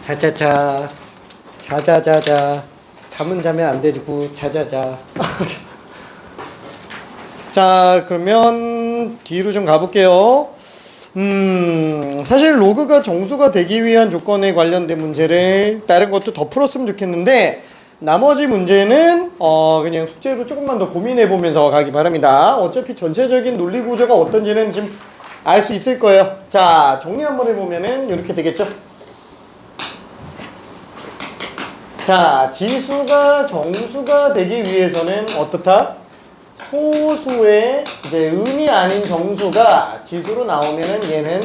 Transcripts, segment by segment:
자자자 자자자자 잠은 자면 안 되지 자자자 자 그러면 뒤로 좀 가볼게요. 사실 로그가 정수가 되기 위한 조건에 관련된 문제를 다른 것도 더 풀었으면 좋겠는데 나머지 문제는 그냥 숙제로 조금만 더 고민해 보면서 가기 바랍니다. 어차피 전체적인 논리 구조가 어떤지는 지금 알 수 있을 거예요. 자 정리 한번 해보면은 이렇게 되겠죠. 자 지수가 정수가 되기 위해서는 어떻다? 소수의 이제 음이 아닌 정수가 지수로 나오면은 얘는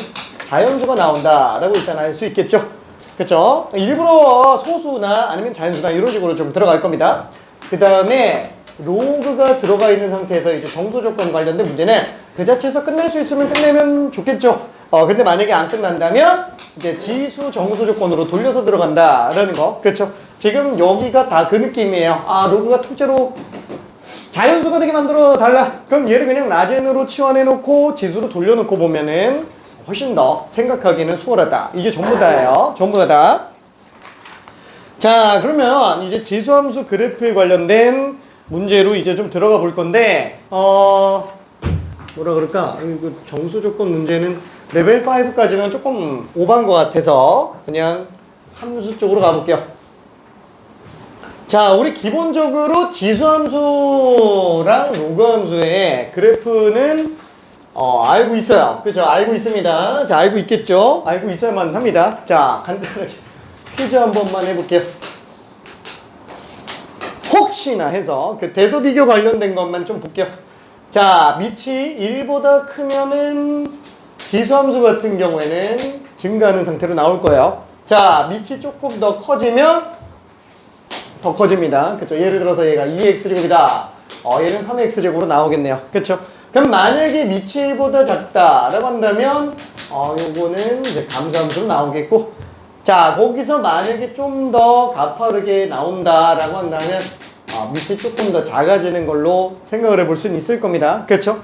자연수가 나온다 라고 일단 알 수 있겠죠. 그쵸? 일부러 소수나 아니면 자연수나 이런 식으로 좀 들어갈 겁니다. 그 다음에 로그가 들어가 있는 상태에서 이제 정수 조건 관련된 문제는 그 자체에서 끝낼 수 있으면 끝내면 좋겠죠. 근데 만약에 안 끝난다면 이제 지수 정수 조건으로 돌려서 들어간다라는 거. 그쵸? 지금 여기가 다 그 느낌이에요. 아, 로그가 통째로 자연수가 되게 만들어 달라. 그럼 얘를 그냥 라젠으로 치환해 놓고 지수로 돌려놓고 보면은 훨씬 더 생각하기는 수월하다. 이게 전부 다예요. 전부 다. 자, 그러면 이제 지수함수 그래프에 관련된 문제로 이제 좀 들어가 볼 건데, 뭐라 그럴까? 이거 정수 조건 문제는 레벨 5까지는 조금 오버한 것 같아서 그냥 함수 쪽으로 가볼게요. 자, 우리 기본적으로 지수함수랑 로그함수의 그래프는 알고 있어요. 그죠? 알고 있습니다. 자, 알고 있겠죠? 알고 있어야만 합니다. 자, 간단하게 퀴즈 한 번만 해볼게요. 혹시나 해서 그 대소 비교 관련된 것만 좀 볼게요. 자, 밑이 1보다 크면은 지수함수 같은 경우에는 증가하는 상태로 나올 거예요. 자, 밑이 조금 더 커지면 더 커집니다. 그쵸? 예를 들어서 얘가 2x제곱이다. 얘는 3x제곱으로 나오겠네요. 그쵸? 그럼 만약에 밑이 1보다 작다라고 한다면 요거는 이제 감소함수로 나오겠고, 자 거기서 만약에 좀 더 가파르게 나온다라고 한다면 밑이 조금 더 작아지는 걸로 생각을 해볼 수는 있을 겁니다. 그쵸?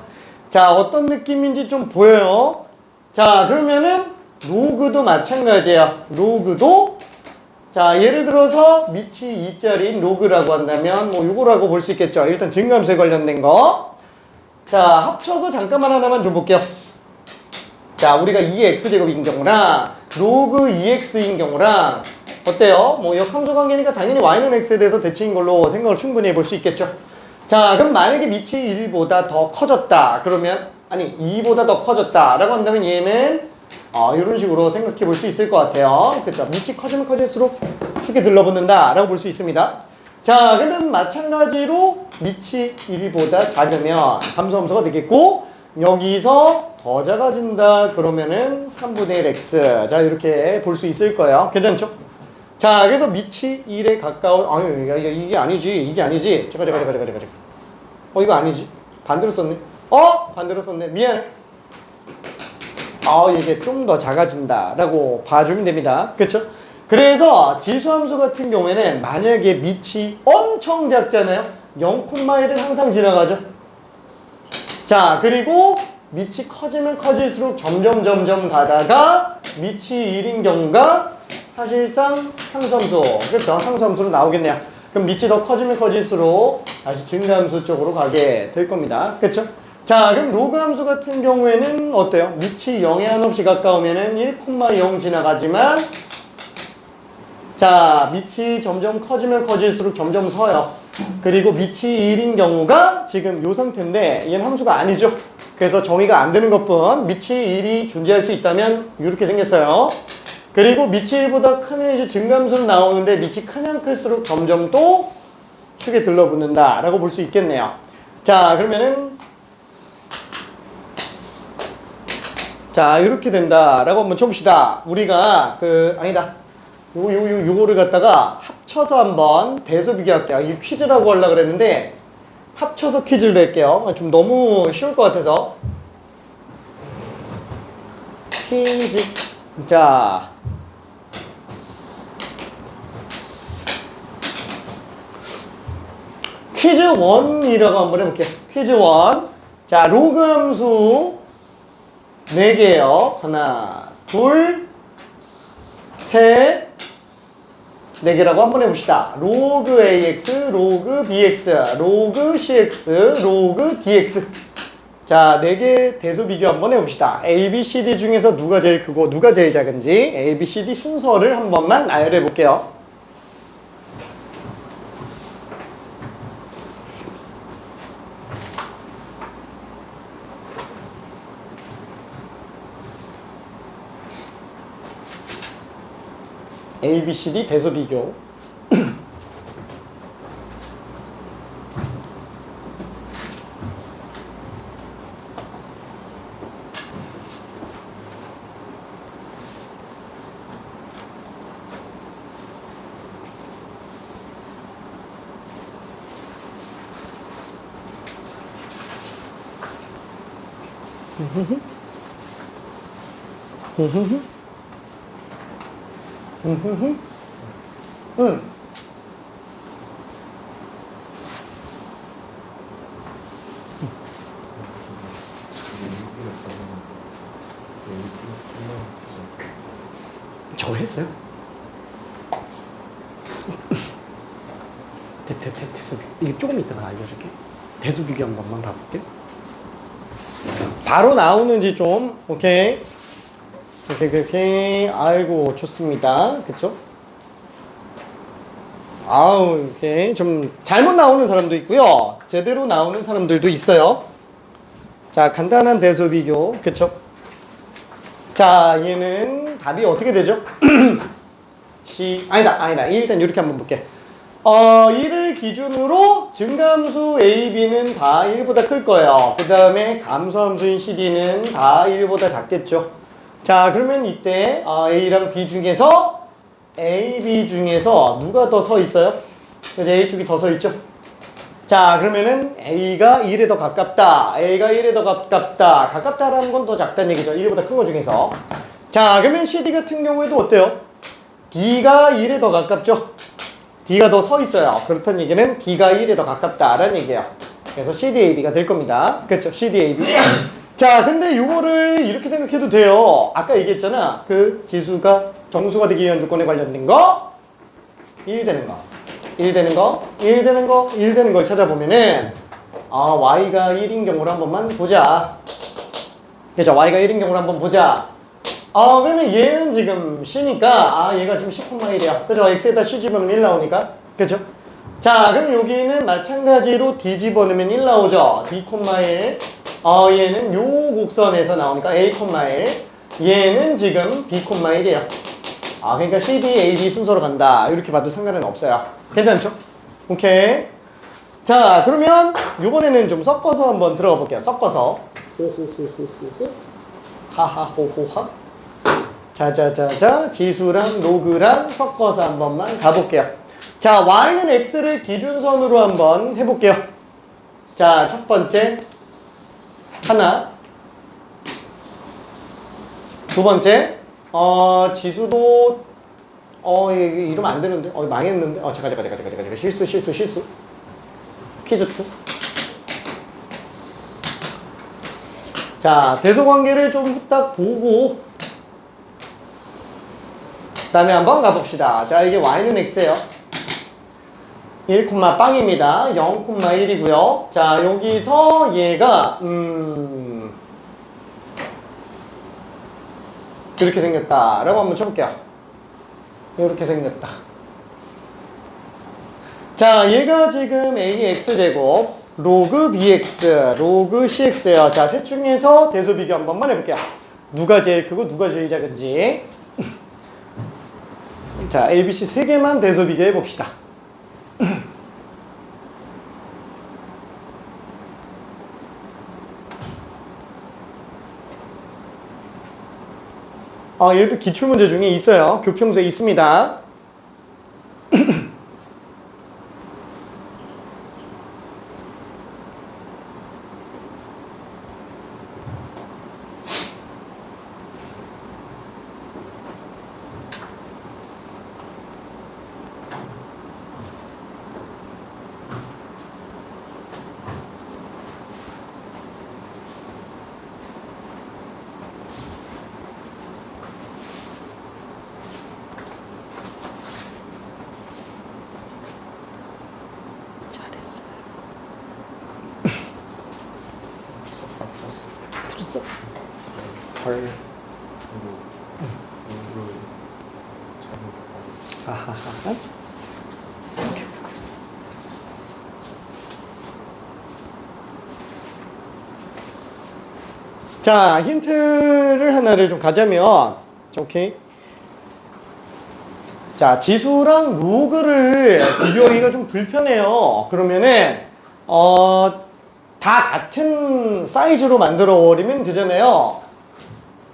자 어떤 느낌인지 좀 보여요. 자 그러면은 로그도 마찬가지예요. 로그도 자 예를 들어서 밑이 2짜리인 로그라고 한다면 뭐 요거라고 볼 수 있겠죠. 일단 증감수에 관련된 거. 자 합쳐서 잠깐만 하나만 좀 볼게요. 자 우리가 2x제곱인 경우랑 로그 2x인 경우랑 어때요? 뭐 역함수 관계니까 당연히 y는 x에 대해서 대칭인 걸로 생각을 충분히 해볼 수 있겠죠. 자 그럼 만약에 밑이 1보다 더 커졌다 그러면 아니 2보다 더 커졌다 라고 한다면 얘는 이런 식으로 생각해 볼 수 있을 것 같아요. 그쵸? 밑이 커지면 커질수록 축에 들러붙는다 라고 볼 수 있습니다. 자 그러면 마찬가지로 밑이 1보다 작으면 감소함수가 되겠고 여기서 더 작아진다 그러면은 3분의 1 x 자 이렇게 볼 수 있을 거예요. 괜찮죠? 자 그래서 밑이 1에 가까운 아니 이게 아니지 잠깐 이거 아니지 반대로 썼네 반대로 썼네 미안해 이게 좀 더 작아진다 라고 봐주면 됩니다. 그쵸? 그래서 지수함수 같은 경우에는 만약에 밑이 엄청 작잖아요. 0,1은 항상 지나가죠. 자 그리고 밑이 커지면 커질수록 점점 가다가 밑이 1인 경우가 사실상 상수함수 그렇죠? 상수함수로 나오겠네요. 그럼 밑이 더 커지면 커질수록 다시 증가함수 쪽으로 가게 될 겁니다. 그렇죠? 자 그럼 로그함수 같은 경우에는 어때요? 밑이 0에 한없이 가까우면은 1,0 지나가지만 자 밑이 점점 커지면 커질수록 점점 서요. 그리고 밑이 1인 경우가 지금 이 상태인데 얘는 함수가 아니죠. 그래서 정의가 안 되는 것뿐 밑이 1이 존재할 수 있다면 이렇게 생겼어요. 그리고 밑이 1보다 크면 이제 증감수는 나오는데 밑이 크면 클수록 점점 또 축에 들러붙는다 라고 볼 수 있겠네요. 자 그러면은 자 이렇게 된다 라고 한번 쳐봅시다. 우리가 아니다 요거를 갖다가 합쳐서 한번 대소 비교할게요. 이게 퀴즈라고 하려고 그랬는데 합쳐서 퀴즈를 낼게요. 좀 너무 쉬울 것 같아서 퀴즈 자 퀴즈 1이라고 한번 해볼게요. 퀴즈 1 자, 로그 함수 4개요. 하나, 둘, 셋, 4개라고 한번 해봅시다. 로그 AX, 로그 BX, 로그 CX, 로그 DX. 자, 4개 대소 비교 한번 해봅시다. A, B, C, D 중에서 누가 제일 크고 누가 제일 작은지 A, B, C, D 순서를 한 번만 나열해 볼게요. A, B, C, D 대소 비교. 저 했어요? 대소 비교. 이게 조금 이따가 알려줄게. 대소 비교 한 번만 봐볼게. 바로 나오는지 좀, 오케이. 오케이. 아이고, 좋습니다. 그쵸? 아우, 오케이. 좀 잘못 나오는 사람도 있고요. 제대로 나오는 사람들도 있어요. 자, 간단한 대소 비교. 그쵸? 자, 얘는 답이 어떻게 되죠? 아니다. 일단 이렇게 한번 볼게. 1을 기준으로 증가함수 A, B는 다 1보다 클 거예요. 그 다음에 감소함수인 CD는 다 1보다 작겠죠. 자, 그러면 이때 A랑 B 중에서 A, B 중에서 누가 더 서 있어요? 그래서 A 쪽이 더 서 있죠. 자, 그러면은 A가 1에 더 가깝다. A가 1에 더 가깝다. 가깝다라는 건 더 작다는 얘기죠. 1보다 큰 거 중에서. 자, 그러면 CD 같은 경우에도 어때요? D가 1에 더 가깝죠. D가 더 서 있어요. 그렇다는 얘기는 D가 1에 더 가깝다라는 얘기예요. 그래서 CDAB가 될 겁니다. 그렇죠? CDAB. 자, 근데 이거를 이렇게 생각해도 돼요. 아까 얘기했잖아. 그 지수가 정수가 되기 위한 조건에 관련된 거 1 되는 거 1 되는 거 1 되는 거 1 되는 걸 찾아보면은 Y가 1인 경우를 한번만 보자. 그죠? Y가 1인 경우를 한번 보자. 그러면 얘는 지금 C니까 얘가 지금 10,1이야. 그죠? X에다 C 집어넣으면 1 나오니까. 그죠? 자, 그럼 여기는 마찬가지로 D 집어넣으면 1 나오죠. D,1. 얘는 요 곡선에서 나오니까 A,1. 얘는 지금 B,1이에요. 그러니까 CD, AD 순서로 간다. 이렇게 봐도 상관은 없어요. 괜찮죠? 오케이. 자, 그러면 이번에는 좀 섞어서 한번 들어가 볼게요. 섞어서. 호호호호호호. 하하호호하. 자자자자. 지수랑 로그랑 섞어서 한 번만 가볼게요. 자, Y는 X를 기준선으로 한번 해볼게요. 자, 첫 번째. 하나. 두 번째. 지수도, 이러면 안 되는데. 망했는데. 잠깐. 실수. 퀴즈 2. 자, 대소관계를 좀 후딱 보고, 그 다음에 한번 가봅시다. 자, 이게 Y는 X예요. 1, 빵입니다. 0,1이고요. 자, 여기서 얘가 이렇게 생겼다 라고 한번 쳐볼게요. 이렇게 생겼다. 자, 얘가 지금 AX제곱 로그 BX 로그 CX예요. 자, 셋 중에서 대소 비교 한 번만 해볼게요. 누가 제일 크고 누가 제일 작은지. 자, ABC 3개만 대소 비교해 봅시다. 얘도 기출문제 중에 있어요. 교평수에 있습니다. 써. 헐. 하하하. 자, 힌트를 하나를 좀 가자면, 오케이. 자, 지수랑 로그를 비교하기가 좀 불편해요. 그러면은, 다 같은 사이즈로 만들어 버리면 되잖아요.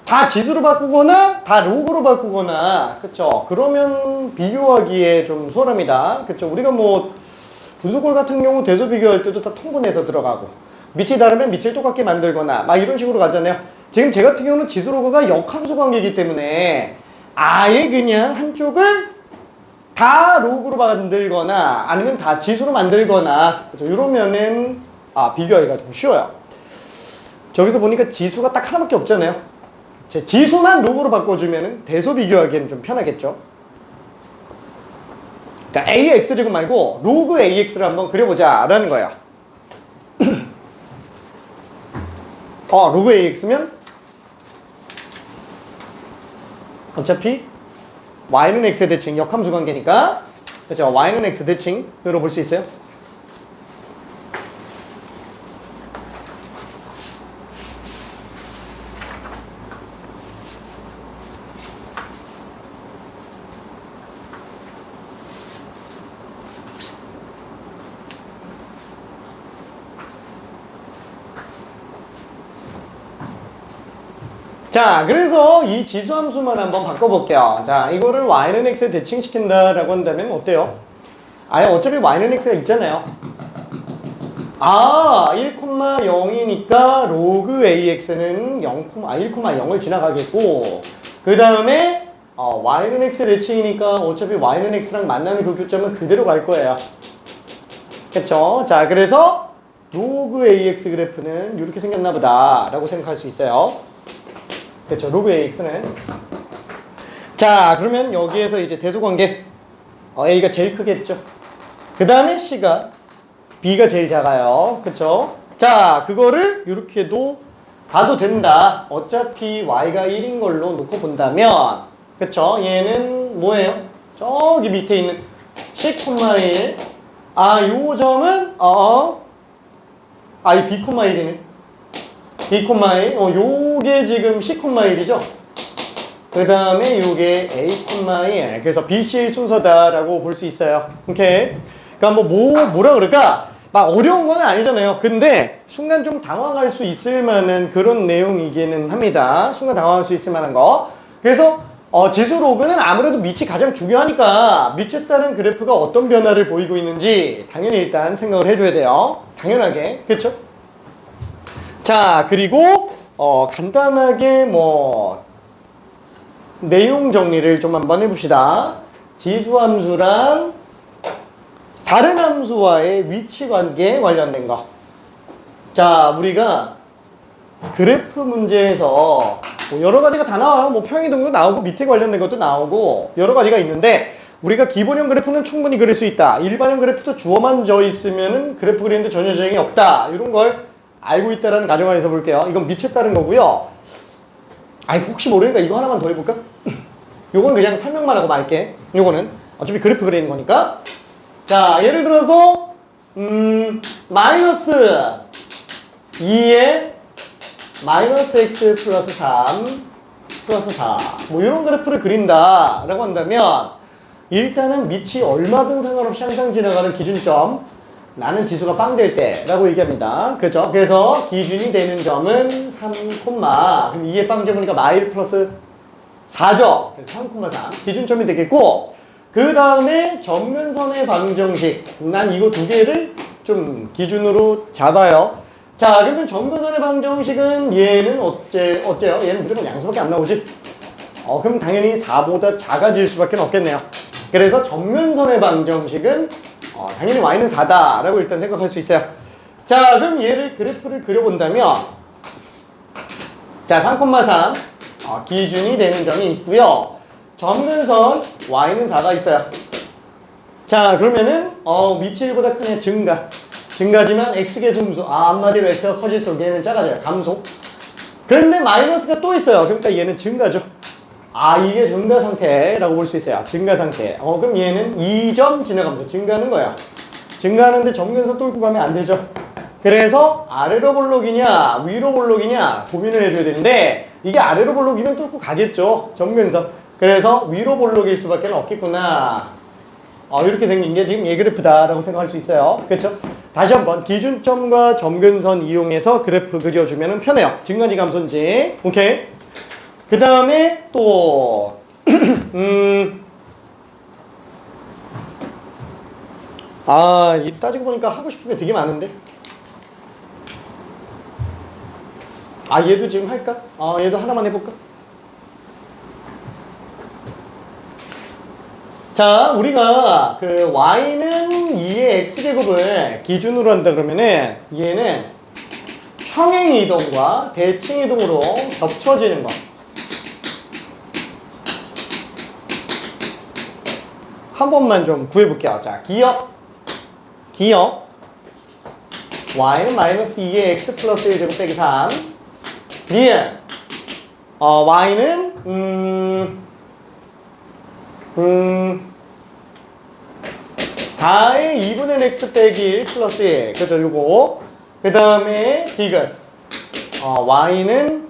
다 지수로 바꾸거나, 다 로그로 바꾸거나, 그쵸? 그러면 비교하기에 좀 수월합니다. 그쵸? 우리가 뭐, 분수꼴 같은 경우 대소 비교할 때도 다 통분해서 들어가고, 밑이 다르면 밑을 똑같게 만들거나, 막 이런 식으로 가잖아요. 지금 제 같은 경우는 지수 로그가 역함수 관계이기 때문에, 아예 그냥 한쪽을 다 로그로 만들거나 아니면 다 지수로 만들거나 그렇죠? 이러면은 비교하기가 좀 쉬워요. 저기서 보니까 지수가 딱 하나밖에 없잖아요. 제 지수만 로그로 바꿔주면은 대소 비교하기에는 좀 편하겠죠. 그러니까 AX제곱 말고 로그 AX를 한번 그려보자 라는 거예요. 로그 AX면 어차피 y는 x의 대칭, 역함수 관계니까 그렇죠? y는 x 대칭으로 볼 수 있어요. 자, 그래서 이 지수함수만 한번 바꿔볼게요. 자, 이거를 y는 x에 대칭시킨다라고 한다면 어때요? 아예 어차피 y는 x가 있잖아요. 1,0이니까 로그 ax는 1,0을 지나가겠고 그 다음에 y는 x 대칭이니까 어차피 y는 x랑 만나는 그 교점은 그대로 갈 거예요. 그쵸? 자, 그래서 로그 ax 그래프는 이렇게 생겼나 보다 라고 생각할 수 있어요. 그렇죠. 로그 AX는. 자, 그러면 여기에서 이제 대소관계. A가 제일 크겠죠. 그 다음에 C가, B가 제일 작아요. 그쵸? 자, 그거를 이렇게도 봐도 된다. 어차피 Y가 1인 걸로 놓고 본다면, 그쵸? 얘는 뭐예요? 저기 밑에 있는 C,1. 요 점은, 이 B,1이네. B,1, 요게 지금 C,1이죠? 그 다음에 요게 A,1. 그래서 BC의 순서다라고 볼 수 있어요. 오케이? 그러니까 뭐라 그럴까? 막 어려운 건 아니잖아요. 근데 순간 좀 당황할 수 있을 만한 그런 내용이기는 합니다. 순간 당황할 수 있을 만한 거. 그래서 지수 로그는 아무래도 밑이 가장 중요하니까 밑에 따른 그래프가 어떤 변화를 보이고 있는지 당연히 일단 생각을 해줘야 돼요. 당연하게. 그렇죠? 자, 그리고 간단하게 내용 정리를 좀 한번 해봅시다. 지수함수랑 다른 함수와의 위치 관계에 관련된 거. 자, 우리가 그래프 문제에서 여러 가지가 다 나와요. 평행이동도 나오고 밑에 관련된 것도 나오고 여러 가지가 있는데 우리가 기본형 그래프는 충분히 그릴 수 있다. 일반형 그래프도 주어만 져 있으면은 그래프 그리는데 전혀 지장이 없다. 이런 걸 알고 있다라는 가정하에서 볼게요. 이건 밑에 따른 거고요. 혹시 모르니까 이거 하나만 더 해볼까? 요건 그냥 설명만 하고 말게. 요거는 어차피 그래프 그리는 거니까. 자, 예를 들어서 마이너스 2에 마이너스 x 플러스 3 플러스 4 이런 그래프를 그린다 라고 한다면 일단은 밑이 얼마든 상관없이 항상 지나가는 기준점, 나는 지수가 빵 될 때 라고 얘기합니다. 그죠? 그래서 기준이 되는 점은 3, 그럼 2에 빵 잡으니까 마일 플러스 4죠. 그래서 3,3 기준점이 되겠고, 그 다음에 점근선의 방정식, 난 이거 두 개를 좀 기준으로 잡아요. 자, 그러면 점근선의 방정식은 얘는 어째요? 얘는 무조건 양수밖에 안 나오지? 그럼 당연히 4보다 작아질 수밖에 없겠네요. 그래서 점근선의 방정식은 당연히 y는 4다 라고 일단 생각할 수 있어요. 자, 그럼 얘를 그래프를 그려본다면 자, 3,3 기준이 되는 점이 있고요. 점근선 y는 4가 있어요. 자, 그러면은 밑이 1보다 크네. 증가지만 x계수음수. 한마디로 x가 커질수록 얘는 작아져요. 감소. 그런데 마이너스가 또 있어요. 그러니까 얘는 증가죠. 아, 이게 증가 상태라고 볼 수 있어요. 증가 상태. 그럼 얘는 2점 지나가면서 증가하는 거야. 증가하는데 점근선 뚫고 가면 안 되죠. 그래서 아래로 볼록이냐 위로 볼록이냐 고민을 해줘야 되는데 이게 아래로 볼록이면 뚫고 가겠죠. 점근선. 그래서 위로 볼록일 수밖에 없겠구나. 이렇게 생긴 게 지금 예그래프다라고 생각할 수 있어요. 그렇죠? 다시 한번 기준점과 점근선 이용해서 그래프 그려주면 편해요. 증가인지 감소인지. 오케이. 그 다음에 또 이 따지고 보니까 하고 싶은 게 되게 많은데. 얘도 지금 할까? 얘도 하나만 해볼까? 자, 우리가 그 y는 2의 x제곱을 기준으로 한다 그러면은 얘는 평행이동과 대칭이동으로 겹쳐지는 거. 한 번만 좀 구해볼게요. 자, 기억 y는 마이너스 2의 x 플러스 1제곱 빼기 3 니은 y는 4의 2분의 x 빼기 1 플러스 1 그죠 요거 그 다음에 디귿 y는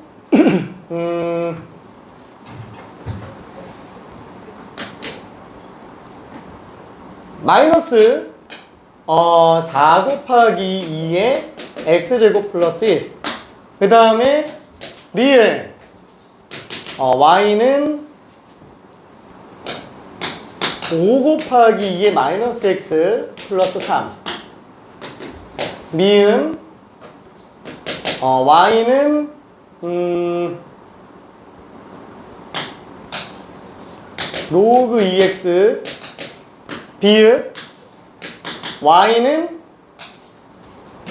마이너스 4 곱하기 2의 x제곱 플러스 1 그 다음에 리을 y는 5 곱하기 2의 마이너스 x 플러스 3 미음 y는 로그 2x 비읍 y는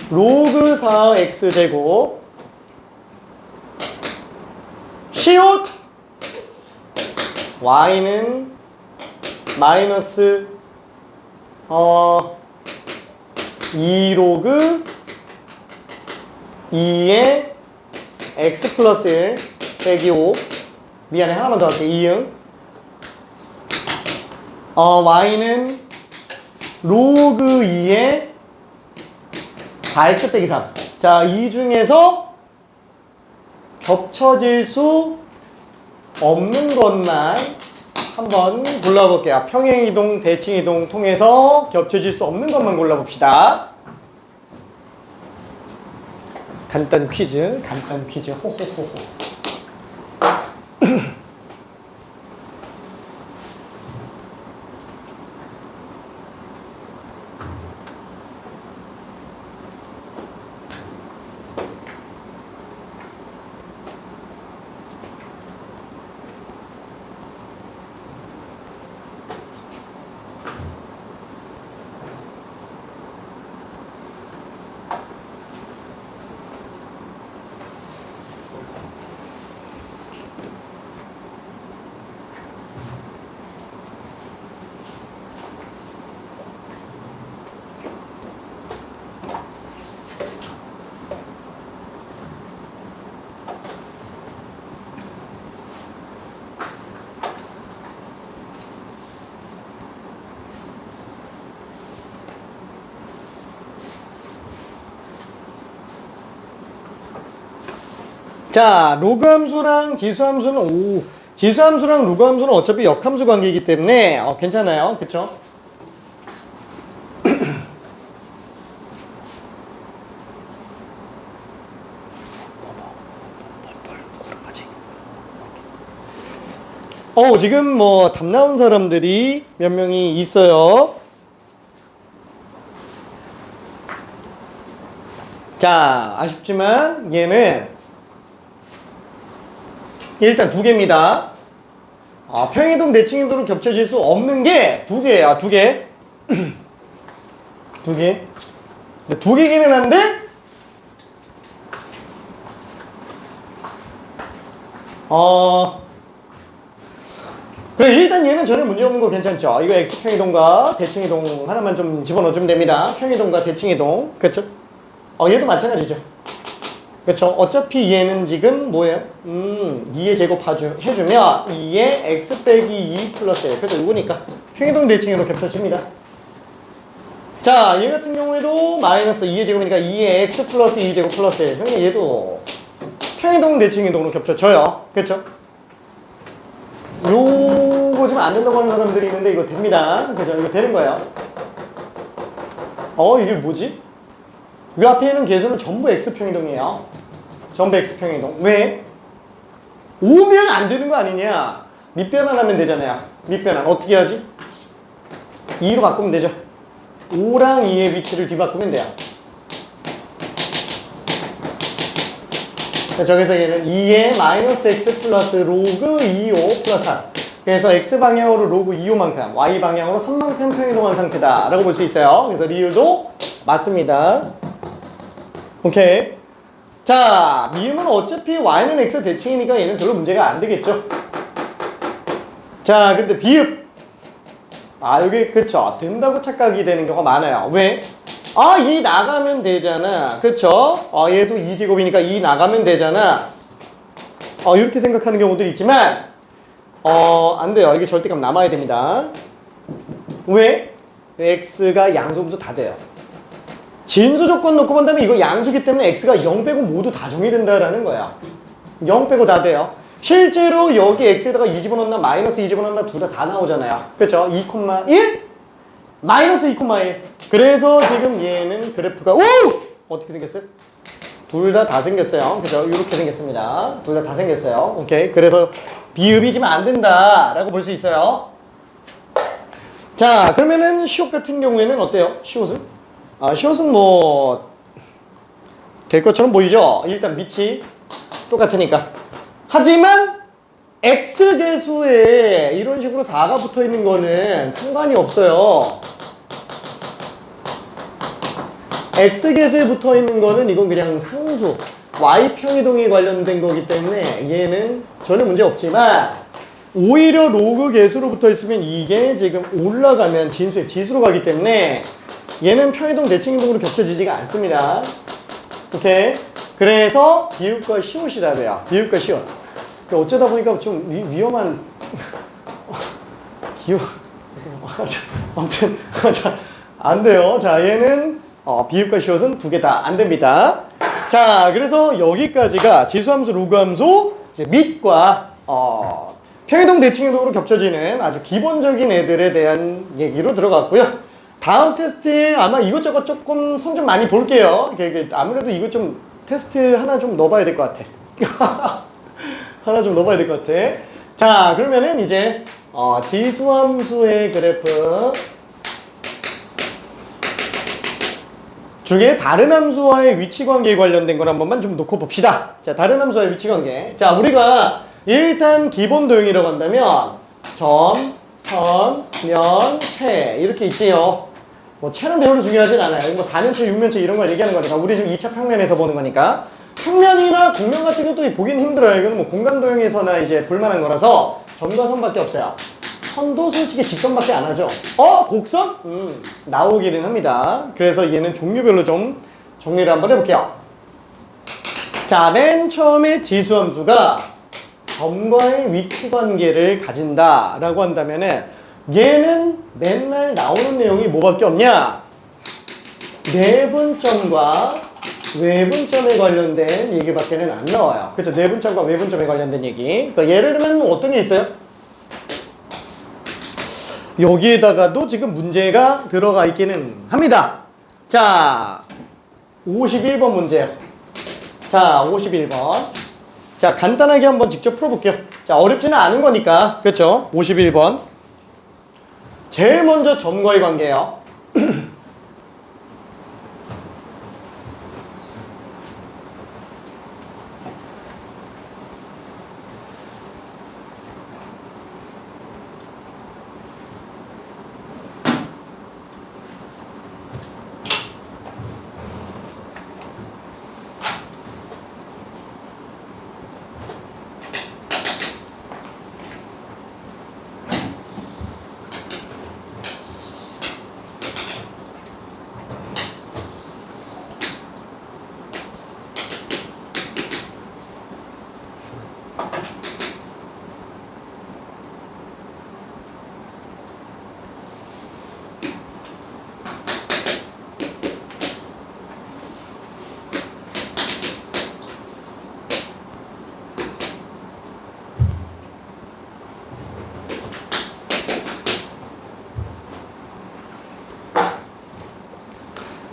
로그 4x제곱 시옷 y는 마이너스 2로그 2의 x 플러스 1 빼기 5 미안해 하나만 더 할게 이응 y는 로그 2의 4x 빼기 3 자, 이 중에서 겹쳐질 수 없는 것만 한번 골라볼게요. 평행이동, 대칭이동 통해서 겹쳐질 수 없는 것만 골라봅시다. 간단 퀴즈, 호호호호. 자, 로그함수랑 지수함수는 지수함수랑 로그함수는 어차피 역함수 관계이기 때문에 괜찮아요. 그쵸? 지금 뭐 답 나온 사람들이 몇 명이 있어요. 자, 아쉽지만 얘는 일단 두 개입니다. 평행이동, 대칭이동으로 겹쳐질 수 없는 게 두 개예요. 두 개. 두 개. 두 개기는 한데 그래, 일단 얘는 전혀 문제없는 거 괜찮죠? 이거 X평이동과 대칭이동 하나만 좀 집어넣어주면 됩니다. 평이동과 대칭이동. 그쵸? 얘도 마찬가지죠. 그쵸? 어차피 얘는 지금 뭐예요? 2의 제곱 해주면 2의 x 빼기 2 플러스 1. 그래서 이거니까 평행이동 대칭으로 겹쳐집니다. 자, 얘 같은 경우에도 마이너스 2의 제곱이니까 2의 x 플러스 2 제곱 플러스 1. 형님 얘도 평행이동 대칭이동으로 겹쳐져요. 그쵸? 요거 지금 안 된다고 하는 사람들이 있는데 이거 됩니다. 그죠? 이거 되는 거예요. 이게 뭐지? 이 앞에 있는 계수는 전부 x평이동이에요. 전부 x평이동. 왜? 오면 안 되는 거 아니냐? 밑변환하면 되잖아요. 밑변환 어떻게 하지? 2로 바꾸면 되죠. 5랑 2의 위치를 뒤바꾸면 돼요. 저기서 얘는 2의 마이너스 x 플러스 로그 2호 플러스 3. 그래서 x방향으로 로그 2호만큼, y방향으로 3만큼 평이동한 상태다 라고 볼 수 있어요. 그래서 리을도 맞습니다. 오케이. 자, 미음은 어차피 y는 x 대칭이니까 얘는 별로 문제가 안 되겠죠. 자, 근데 비읍. 여기 그쵸. 된다고 착각이 되는 경우가 많아요. 왜? 2 나가면 되잖아. 그쵸? 얘도 2제곱이니까 2 나가면 되잖아. 이렇게 생각하는 경우들이 있지만 안 돼요. 이게 절대값 남아야 됩니다. 왜? x가 양수부터 다 돼요. 진수 조건 놓고 본다면 이거 양수기 때문에 x가 0 빼고 모두 다 정의된다라는 거야. 0 빼고 다 돼요. 실제로 여기 x에다가 2 집어넣나 마이너스 2 집어넣나 둘 다 4 나오잖아요. 그쵸? 2,1 마이너스 2,1. 그래서 지금 얘는 그래프가 어떻게 생겼어요? 둘 다 생겼어요. 그죠? 이렇게 생겼습니다. 둘 다 생겼어요. 오케이. 그래서 비읍이 지금 안 된다 라고 볼 수 있어요. 자, 그러면은 시옷 같은 경우에는 어때요? 시옷은? 시옷은 뭐 될 것처럼 보이죠? 일단 밑이 똑같으니까. 하지만 x계수에 이런 식으로 4가 붙어 있는 거는 상관이 없어요. x계수에 붙어 있는 거는 이건 그냥 상수 y평이동에 관련된 거기 때문에 얘는 전혀 문제 없지만 오히려 로그 계수로 붙어 있으면 이게 지금 올라가면 지수로 가기 때문에 얘는 평이동 대칭이동으로 겹쳐지지가 않습니다. 오케이. 그래서 비읍과 시옷이 답이에요. 비읍과 시옷. 어쩌다 보니까 좀 위험한 아무튼 안 돼요. 자, 얘는 비읍과 시옷은 두 개 다 안 됩니다. 자, 그래서 여기까지가 지수함수, 로그함수, 이제 밑과 평이동 대칭이동으로 겹쳐지는 아주 기본적인 애들에 대한 얘기로 들어갔고요. 다음 테스트에 아마 이것저것 조금 손 좀 많이 볼게요. 아무래도 이거 좀 테스트 하나 좀 넣어봐야 될 것 같아. 하나 좀 넣어봐야 될 것 같아. 자, 그러면은 이제 지수함수의 그래프 중에 다른 함수와의 위치관계에 관련된 걸 한 번만 좀 놓고 봅시다. 자, 다른 함수와의 위치관계. 자, 우리가 일단 기본 도형이라고 한다면 점, 선, 면, 채 이렇게 있지요. 뭐 채는 별로 중요하진 않아요. 뭐 4면체, 6면체 이런 걸 얘기하는 거니까 우리 지금 2차 평면에서 보는 거니까 평면이나 곡면 같은 것도 보긴 힘들어요. 이거는 뭐 공간 도형에서나 이제 볼만한 거라서 점과 선밖에 없어요. 선도 솔직히 직선밖에 안 하죠. 곡선? 나오기는 합니다. 그래서 얘는 종류별로 좀 정리를 한번 해볼게요. 자, 맨 처음에 지수함수가 점과의 위치관계를 가진다라고 한다면은 얘는 맨날 나오는 내용이 뭐밖에 없냐? 내분점과 외분점에 관련된 얘기밖에는 안 나와요. 그렇죠? 내분점과 외분점에 관련된 얘기. 그러니까 예를 들면 어떤 게 있어요? 여기에다가도 지금 문제가 들어가 있기는 합니다. 자, 51번 문제요. 자, 51번. 자, 간단하게 한번 직접 풀어볼게요. 자, 어렵지는 않은 거니까. 그렇죠? 51번. 제일 먼저 점과의 관계예요.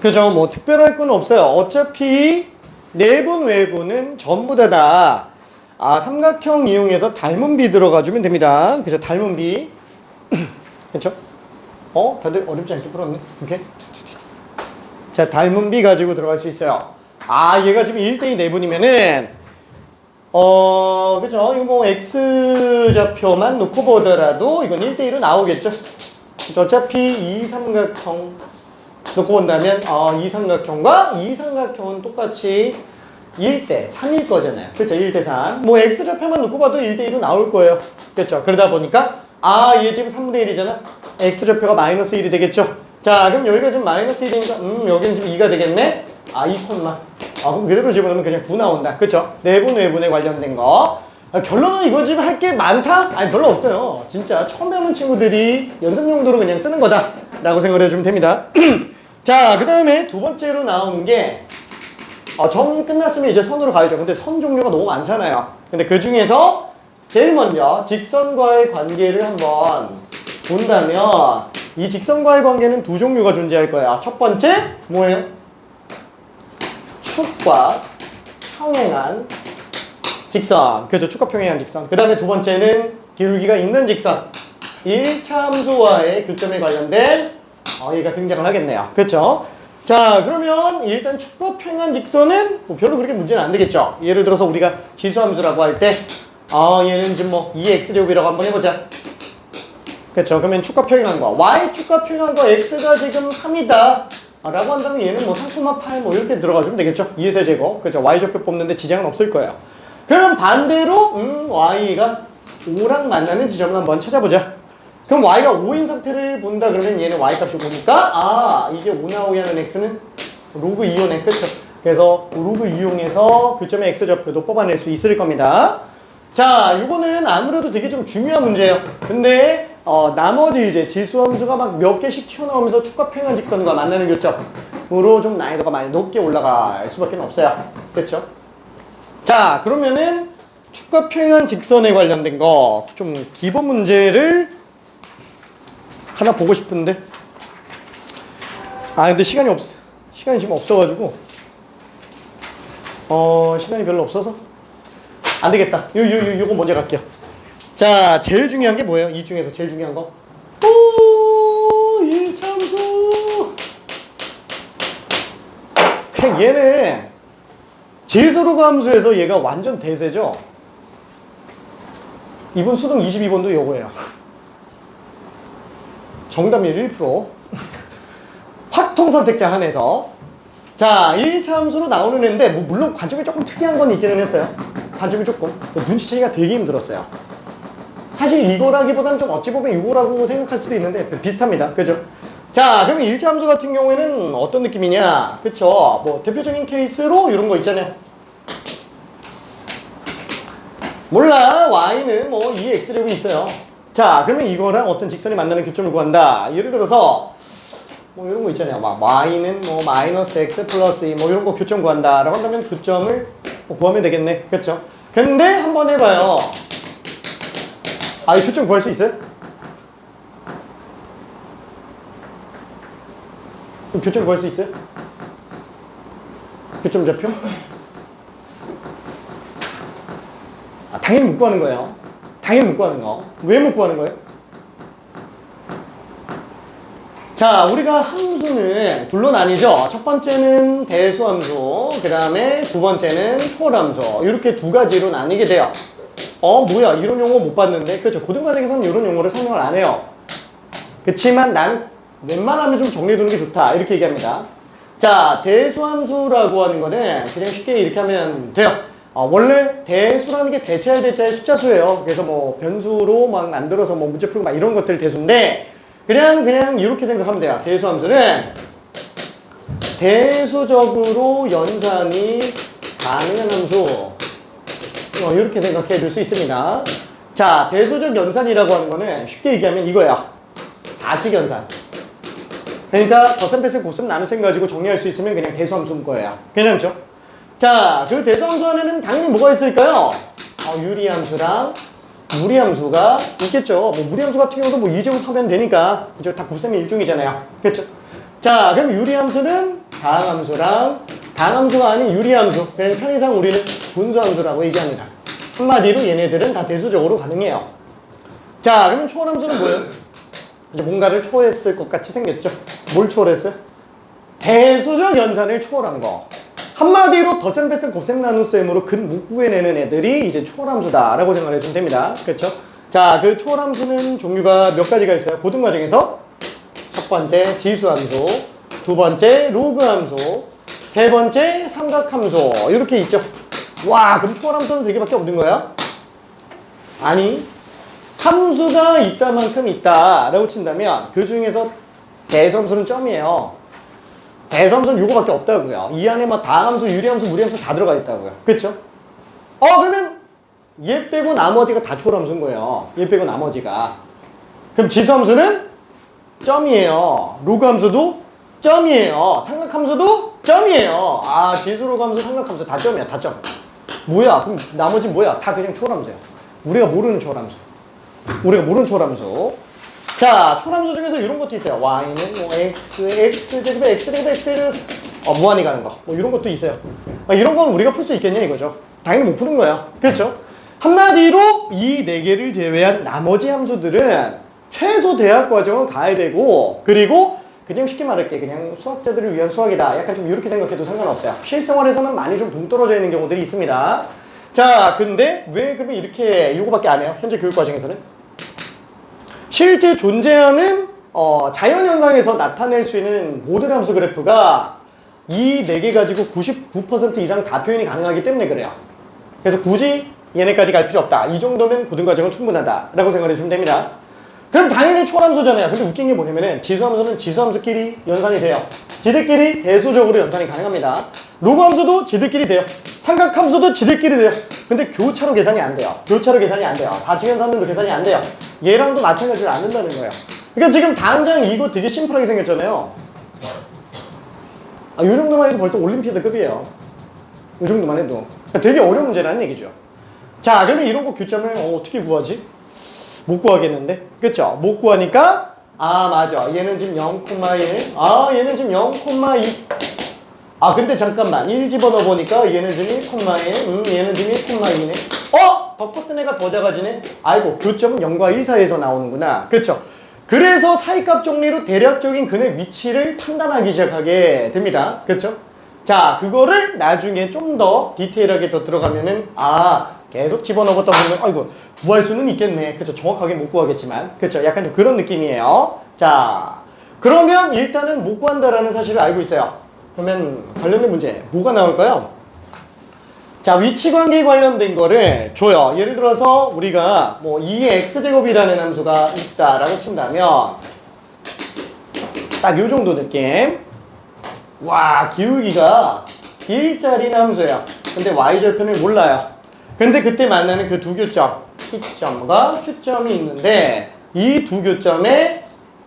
그죠? 뭐 특별할 건 없어요. 어차피 내분 외분은 전부 다 삼각형 이용해서 닮은 비 들어가주면 됩니다. 그죠? 닮은 비. 그렇죠? 다들 어렵지 않게 풀었네. 오케이. 자, 닮은 비 가지고 들어갈 수 있어요. 얘가 지금 1대2 내분이면은 그죠? 이거 뭐 X좌표만 놓고 보더라도 이건 1대2로 나오겠죠? 그죠? 어차피 이 삼각형 놓고 본다면 이 삼각형과 이 삼각형은 똑같이 1대 3일 거잖아요. 그렇죠? 1대 3. 뭐 X좌표만 놓고 봐도 1대 1로 나올 거예요. 그렇죠? 그러다 보니까 얘 지금 3분의 1이잖아. X좌표가 마이너스 1이 되겠죠? 자, 그럼 여기가 지금 마이너스 1이니까 여기는 지금 2가 되겠네? 2 콤마. 그럼 그대로 집어넣으면 그냥 9 나온다. 그렇죠? 내분 외분에 관련된 거. 결론은 이거 지금 할 게 많다? 아니, 별로 없어요. 진짜 처음 배우는 친구들이 연습 용도로 그냥 쓰는 거다 라고 생각을 해주면 됩니다. 자, 그 다음에 두 번째로 나오는 게 점 끝났으면 이제 선으로 가야죠. 근데 선 종류가 너무 많잖아요. 근데 그 중에서 제일 먼저 직선과의 관계를 한번 본다면 이 직선과의 관계는 두 종류가 존재할 거예요. 첫 번째 뭐예요? 축과 평행한 직선. 그죠? 축과 평행한 직선. 그 다음에 두 번째는 기울기가 있는 직선. 1차 함수와의 교점에 관련된 얘가 등장을 하겠네요. 그렇죠? 자, 그러면 일단 축과 평행한 직선은 뭐 별로 그렇게 문제는 안 되겠죠. 예를 들어서 우리가 지수함수라고 할 때 얘는 지금 뭐 2x제곱이라고 한번 해보자. 그렇죠? 그러면 축과 평행한 거 y축과 평행한 거 x가 지금 3이다 라고 한다면 얘는 뭐 3,8 뭐 이렇게 들어가주면 되겠죠. 2의 제곱. 그렇죠? y좌표 뽑는데 지장은 없을 거예요. 그럼 반대로 y가 5랑 만나는 지점을 한번 찾아보자. 그럼 y가 5인 상태를 본다 그러면 얘는 y값이 5니까 이게 5 나오게 하는 x는 로그 2호네. 그쵸? 그래서 로그 이용해서 교점의 x좌표도 뽑아낼 수 있을 겁니다. 자, 이거는 아무래도 되게 좀 중요한 문제예요. 근데 나머지 이제 지수함수가 막 몇 개씩 튀어나오면서 축과 평행한 직선과 만나는 교점으로 좀 난이도가 많이 높게 올라갈 수밖에 없어요. 그쵸? 자, 그러면은 축과 평행한 직선에 관련된 거 좀 기본 문제를 하나 보고 싶은데 근데 시간이 지금 없어가지고 시간이 별로 없어서 안 되겠다. 요거 먼저 갈게요. 자, 제일 중요한 게 뭐예요? 이 중에서 제일 중요한 거 1차 함수. 얘는 제소로그 함수에서 얘가 완전 대세죠. 이번 수능 22번도 요거예요. 정답률 1%. 확통 선택자 한해서. 자, 1차 함수로 나오는 애인데 물론 관점이 조금 특이한 건 있기는 했어요. 관점이 조금 눈치채기가 되게 힘들었어요. 사실 이거라기보다는 좀 어찌 보면 이거라고 생각할 수도 있는데 비슷합니다. 그죠? 자, 그럼 1차 함수 같은 경우에는 어떤 느낌이냐? 그쵸? 뭐 대표적인 케이스로 이런 거 있잖아요. 몰라, y는 뭐 2x제곱이 있어요. 자, 그러면 이거랑 어떤 직선이 만나는 교점을 구한다. 예를 들어서 뭐 이런 거 있잖아요. 막 y는 뭐 마이너스 x 플러스 2 뭐 이런 거 교점 구한다 라고 한다면 교점을 구하면 되겠네. 그렇죠? 근데 한번 해봐요. 이 교점 구할 수 있어요? 교점 구할 수 있어요? 교점 좌표? 당연히 못 구하는 거예요. 당연히 못 구하는 거. 왜 못 구하는 거예요? 자, 우리가 함수는 둘로 나뉘죠. 첫 번째는 대수함수, 그 다음에 두 번째는 초월함수. 이렇게 두 가지로 나뉘게 돼요. 뭐야, 이런 용어 못 봤는데. 그렇죠. 고등과정에서는 이런 용어를 설명을 안 해요. 그치만 나는 웬만하면 좀 정리해두는 게 좋다. 이렇게 얘기합니다. 자, 대수함수라고 하는 거는 그냥 쉽게 이렇게 하면 돼요. 원래 대수라는 게 대체할 대자의 숫자수예요. 그래서 뭐 변수로 막 만들어서 뭐 문제 풀고 막 이런 것들 대수인데 그냥 이렇게 생각하면 돼요. 대수함수는 대수적으로 연산이 가능한 함수. 이렇게 생각해 줄 수 있습니다. 자, 대수적 연산이라고 하는 거는 쉽게 얘기하면 이거야. 사식 연산. 그러니까 덧셈 뺄셈 곱셈 나눗셈 가지고 정리할 수 있으면 그냥 대수함수인 거예요. 괜찮죠? 자, 그 대수함수 안에는 당연히 뭐가 있을까요? 유리함수랑 무리함수가 있겠죠. 뭐 무리함수 같은 경우도 뭐 2제곱 하면 되니까 그죠? 다 곱셈의 일종이잖아요. 그렇죠? 자, 그럼 유리함수는 자항함수랑 당함수가 아닌 유리함수, 그냥 편의상 우리는 분수함수라고 얘기합니다. 한마디로 얘네들은 다 대수적으로 가능해요. 자, 그러면 초월함수는 뭐예요? 이제 뭔가를 초월했을 것 같이 생겼죠? 뭘 초월했어요? 대수적 연산을 초월한 거. 한마디로 덧셈, 뺄셈, 곱셈, 나눗셈으로 근 못 구해내는 애들이 이제 초월함수다라고 생각을 해주면 됩니다. 그렇죠? 자, 그 초월함수는 종류가 몇 가지가 있어요. 고등과정에서 첫 번째 지수함수, 두 번째 로그함수, 세 번째 삼각함수 이렇게 있죠. 와, 그럼 초월함수는 세 개밖에 없는 거야? 아니, 함수가 있다만큼 있다라고 친다면 그 중에서 대수함수는 점이에요. 대수함수는 이거밖에 없다고요. 이 안에 막 다함수, 유리함수, 무리함수 다 들어가 있다고요. 그렇죠? 그러면 얘 빼고 나머지가 다 초월함수인 거예요. 얘 빼고 나머지가. 그럼 지수함수는 점이에요. 로그함수도 점이에요. 삼각함수도 점이에요. 아, 지수, 로그함수, 삼각함수 다 점이야. 다 점. 뭐야? 그럼 나머지 뭐야? 다 그냥 초월함수야. 우리가 모르는 초월함수. 자, 초월함수 중에서 이런 것도 있어요. y는 뭐 x제곱에 x제곱에 x를 무한히 가는 거. 뭐 이런 것도 있어요. 이런 건 우리가 풀 수 있겠냐 이거죠. 당연히 못 푸는 거야. 그렇죠? 한마디로 이 네 개를 제외한 나머지 함수들은 최소 대학 과정은 가야 되고, 그리고 그냥 쉽게 말할게, 그냥 수학자들을 위한 수학이다. 약간 좀 이렇게 생각해도 상관없어요. 실생활에서는 많이 좀 동떨어져 있는 경우들이 있습니다. 자, 근데 왜 그러면 이렇게 이거밖에 안 해요? 현재 교육 과정에서는 실제 존재하는 자연현상에서 나타낼 수 있는 모든 함수 그래프가 이 네 개 가지고 99% 이상 다 표현이 가능하기 때문에 그래요. 그래서 굳이 얘네까지 갈 필요 없다. 이 정도면 고등과정은 충분하다 라고 생각해 주시면 됩니다. 그럼 당연히 초월함수잖아요. 근데 웃긴 게 뭐냐면은 지수함수는 지수함수끼리 연산이 돼요. 지들끼리 대수적으로 연산이 가능합니다. 로그함수도 지들끼리 돼요. 삼각함수도 지들끼리 돼요. 근데 교차로 계산이 안 돼요. 사칙연산도 계산이 안 돼요. 얘랑도 마찬가지로 안 된다는 거예요. 그러니까 지금 당장 이거 되게 심플하게 생겼잖아요. 이 정도만 해도 벌써 올림피아드급이에요. 이 정도만 해도. 그러니까 되게 어려운 문제라는 얘기죠. 자, 그러면 이런 거 교점을 어떻게 구하지? 못 구하겠는데? 그쵸? 못 구하니까 맞아. 얘는 지금 0,1. 얘는 지금 0,2. 근데 잠깐만. 1 집어넣어 보니까 얘는 지금 1,1. 얘는 지금 1,2네. 더 컸던 애가 더 작아지네? 아이고, 교점은 0과 1 사이에서 나오는구나. 그쵸? 그래서 사이값 정리로 대략적인 근의 위치를 판단하기 시작하게 됩니다. 그쵸? 자, 그거를 나중에 좀 더 디테일하게 더 들어가면은 계속 집어넣었다 보면 아이고 구할 수는 있겠네. 그쵸? 정확하게 못 구하겠지만 그쵸? 약간 좀 그런 느낌이에요. 자, 그러면 일단은 못 구한다라는 사실을 알고 있어요. 그러면 관련된 문제 뭐가 나올까요? 자, 위치관계 관련된 거를 줘요. 예를 들어서 우리가 뭐 2의 x제곱이라는 함수가 있다라고 친다면 딱 요 정도 느낌. 와, 기울기가 1짜리 함수예요. 근데 y절편을 몰라요. 근데 그때 만나는 그 두 교점, T점과 Q점이 있는데 이 두 교점의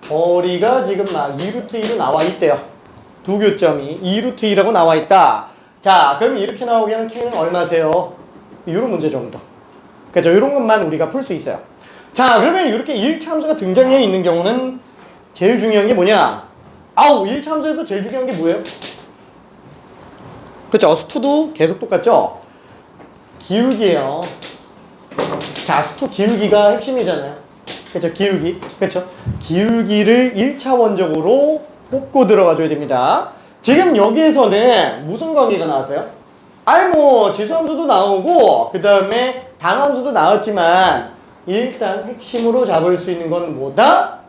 거리가 지금 막 2루트2로 나와 있대요. 두 교점이 2루트2라고 나와 있다. 자, 그럼 이렇게 나오게 하면 K는 얼마세요? 이런 문제 정도. 그죠? 이런 것만 우리가 풀 수 있어요. 자, 그러면 이렇게 1차 함수가 등장해 있는 경우는 제일 중요한 게 뭐냐? 1차 함수에서 제일 중요한 게 뭐예요? 그쵸? 수투도 계속 똑같죠? 기울기예요. 자, 수투 기울기가 핵심이잖아요. 그쵸? 기울기. 그쵸? 기울기를 1차원적으로 뽑고 들어가 줘야 됩니다. 지금 여기에서는 무슨 관계가 나왔어요? 뭐 지수함수도 나오고 그 다음에 당함수도 나왔지만 일단 핵심으로 잡을 수 있는 건 뭐다?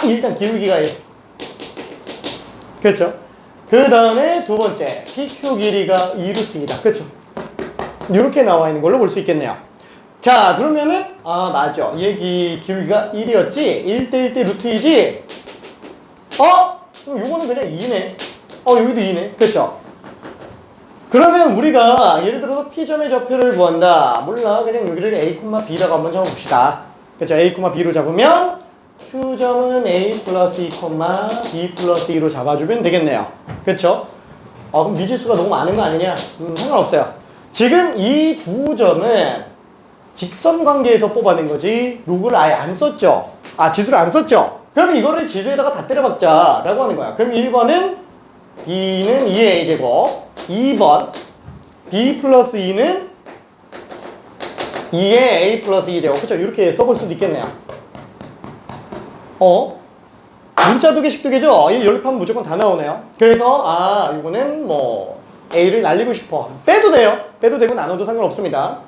일단 기울기가 1. 그쵸? 그 다음에 두 번째 PQ 길이가 2루트이다. 그쵸? 이렇게 나와 있는 걸로 볼 수 있겠네요. 자, 그러면은 맞아. 얘 기울기가 1이었지? 1대 1대 루트이지? 그럼 요거는 그냥 2네. 여기도 2네. 그쵸? 그러면 우리가 예를 들어서 P점의 좌표를 구한다. 몰라. 그냥 여기를 A, B라고 한번 잡아봅시다. 그쵸? A, B로 잡으면 Q점은 A 플러스 2, B 플러스 2로 잡아주면 되겠네요. 그쵸? 그럼 미지수가 너무 많은 거 아니냐? 상관없어요. 지금 이 두 점은 직선 관계에서 뽑아낸 거지 로그를 아예 안 썼죠? 지수를 안 썼죠? 그럼 이거를 지수에다가 다 때려박자 라고 하는 거야. 그럼 1번은 b는 2의 a제곱. 2번 b 플러스 2는 2의 a 플러스 2제곱. 그쵸? 이렇게 써볼 수도 있겠네요. 문자 두 개씩 두 개죠? 이 연립하면 무조건 다 나오네요. 그래서 이거는 뭐 a를 날리고 싶어. 빼도 돼요. 빼도 되고 나눠도 상관없습니다.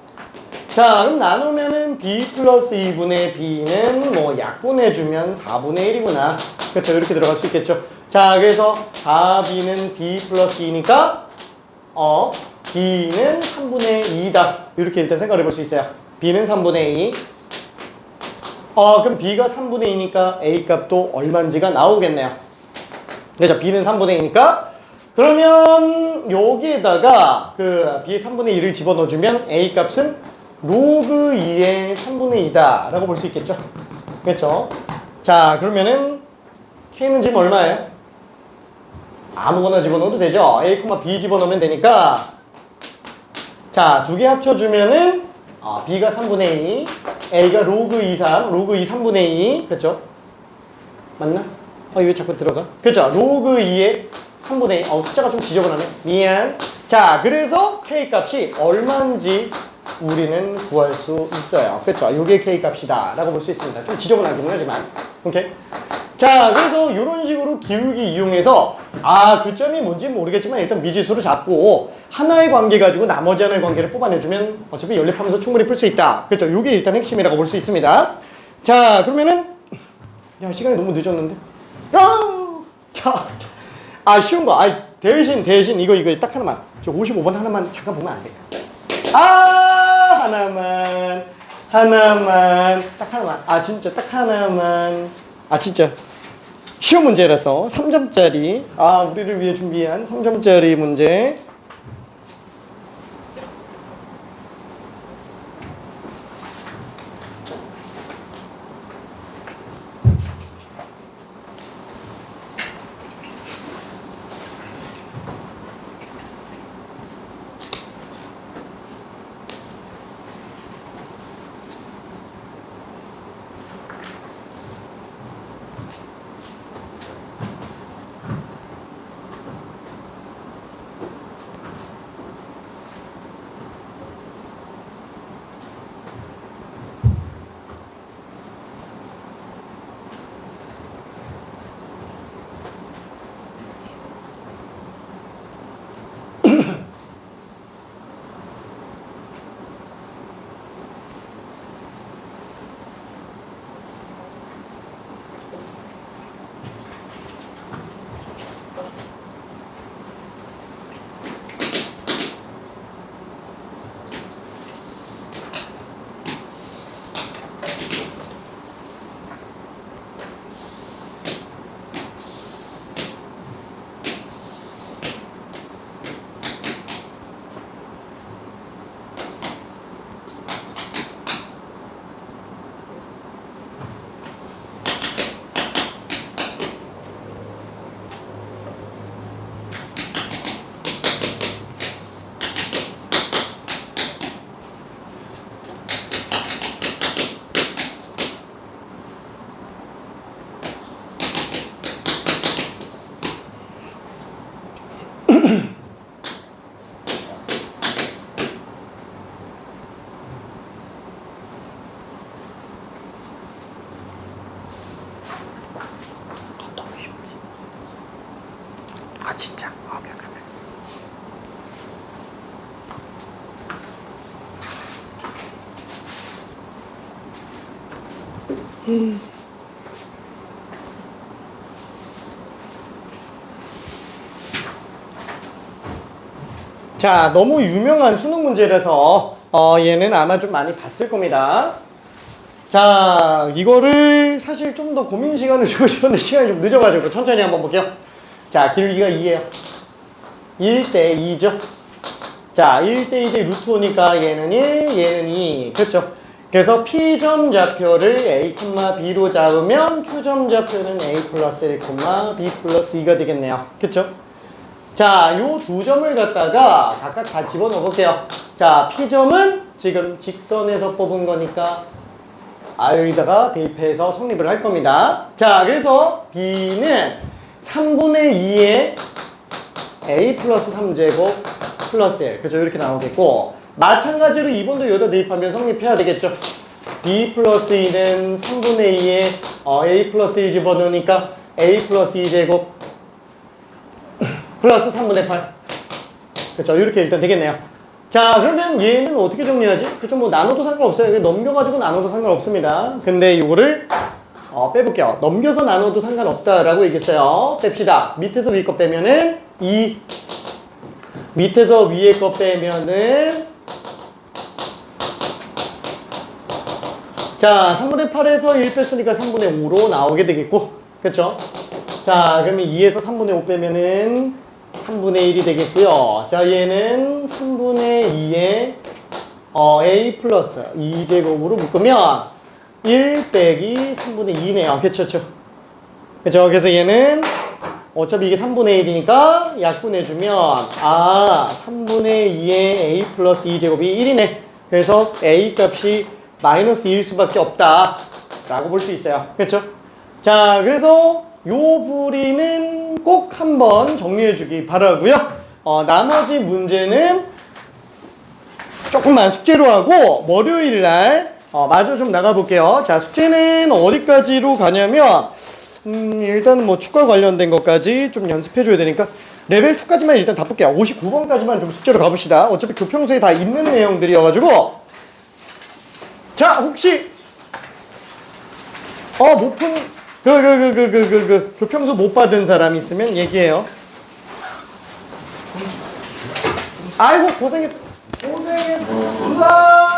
자, 그럼 나누면은 b 플러스 2분의 b는 뭐 약분해주면 4분의 1이구나. 그렇죠? 이렇게 들어갈 수 있겠죠. 자, 그래서 4b는 b 플러스 2니까 b는 3분의 2다. 이렇게 일단 생각해 볼 수 있어요. b는 3분의 2. 그럼 b가 3분의 2니까 a 값도 얼마인지가 나오겠네요. 그죠? b는 3분의 2니까 그러면 여기에다가 그 b의 3분의 2를 집어넣어주면 a 값은 로그 2의 3분의 2다 라고 볼 수 있겠죠. 그렇죠? 자, 그러면은 k는 지금 얼마예요? 아무거나 집어넣어도 되죠. a, b 집어넣으면 되니까 자, 두 개 합쳐주면은 b가 3분의 2, a가 로그 2, 3, 로그 2, 3분의 2. 그쵸? 맞나? 이거 왜 자꾸 들어가? 그쵸? 로그 2의 3분의 2. 숫자가 좀 지저분하네. 미안. 자, 그래서 k 값이 얼마인지 우리는 구할 수 있어요. 그쵸? 요게 k 값이다 라고 볼 수 있습니다. 좀 지저분하긴 하지만. 오케이? 자, 그래서 이런 식으로 기울기 이용해서 그 점이 뭔지 모르겠지만 일단 미지수로 잡고 하나의 관계 가지고 나머지 하나의 관계를 뽑아내주면 어차피 연립하면서 충분히 풀 수 있다. 그렇죠? 이게 일단 핵심이라고 볼 수 있습니다. 자, 그러면은 시간이 너무 늦었는데. 자, 쉬운 거. 대신 이거 딱 하나만. 저 55번 하나만 잠깐 보면 안 돼요. 하나만. 딱 하나만. 진짜 딱 하나만. 진짜 쉬운 문제라서 3점짜리 우리를 위해 준비한 3점짜리 문제. 진짜. 자, 너무 유명한 수능 문제라서 얘는 아마 좀 많이 봤을 겁니다. 자, 이거를 사실 좀 더 고민 시간을 주고 싶은데 시간이 좀 늦어가지고 천천히 한번 볼게요. 자, 길이가 2예요. 1대 2죠. 자, 1대 2대 루트 5니까 얘는 1, 얘는 2. 그렇죠? 그래서 P점 좌표를 A, B로 잡으면 Q점 좌표는 A 플러스 1, B 플러스 2가 되겠네요. 그렇죠? 자, 요 두 점을 갖다가 각각 다 집어넣어 볼게요. 자, P점은 지금 직선에서 뽑은 거니까 여기다가 대입해서 성립을 할 겁니다. 자, 그래서 B는 3분의 2의 A 플러스 3제곱 플러스 1. 그죠? 이렇게 나오겠고, 마찬가지로 2번도 여기다 대입하면 성립해야 되겠죠? B 플러스 2는 3분의 2에 A 플러스 1 집어넣으니까 A 플러스 2제곱 플러스 3분의 8. 그쵸? 이렇게 일단 되겠네요. 자, 그러면 얘는 어떻게 정리하지? 그쵸? 뭐 나눠도 상관없어요. 넘겨가지고 나눠도 상관없습니다. 근데 이거를 빼볼게요. 넘겨서 나눠도 상관없다라고 얘기했어요. 뺍시다. 밑에서 위에 거 빼면은 2. 밑에서 위에 거 빼면은 자, 3분의 8에서 1 뺐으니까 3분의 5로 나오게 되겠고, 그쵸? 자, 그러면 2에서 3분의 5 빼면은 3분의 1이 되겠고요. 자, 얘는 3분의 2에 A 플러스 2제곱으로 묶으면 1 빼기 3분의 2네요. 그쵸? 그쵸? 그래서 얘는 어차피 이게 3분의 1이니까 약분해주면 3분의 2에 A 플러스 2제곱이 1이네. 그래서 A 값이 마이너스 2일 수밖에 없다 라고 볼 수 있어요. 그렇죠? 자, 그래서 요 부리는 꼭 한번 정리해 주기 바라고요. 나머지 문제는 조금만 숙제로 하고 월요일날 마저 좀 나가볼게요. 자, 숙제는 어디까지로 가냐면 일단은 뭐 축과 관련된 것까지 좀 연습해 줘야 되니까 레벨 2까지만 일단 다 볼게요. 59번까지만 좀 숙제로 가봅시다. 어차피 교평소에 다 있는 내용들이어가지고. 자, 혹시 못 푼 교평소 못 받은 사람 있으면 얘기해요. 아이고 고생했어. 고생했어.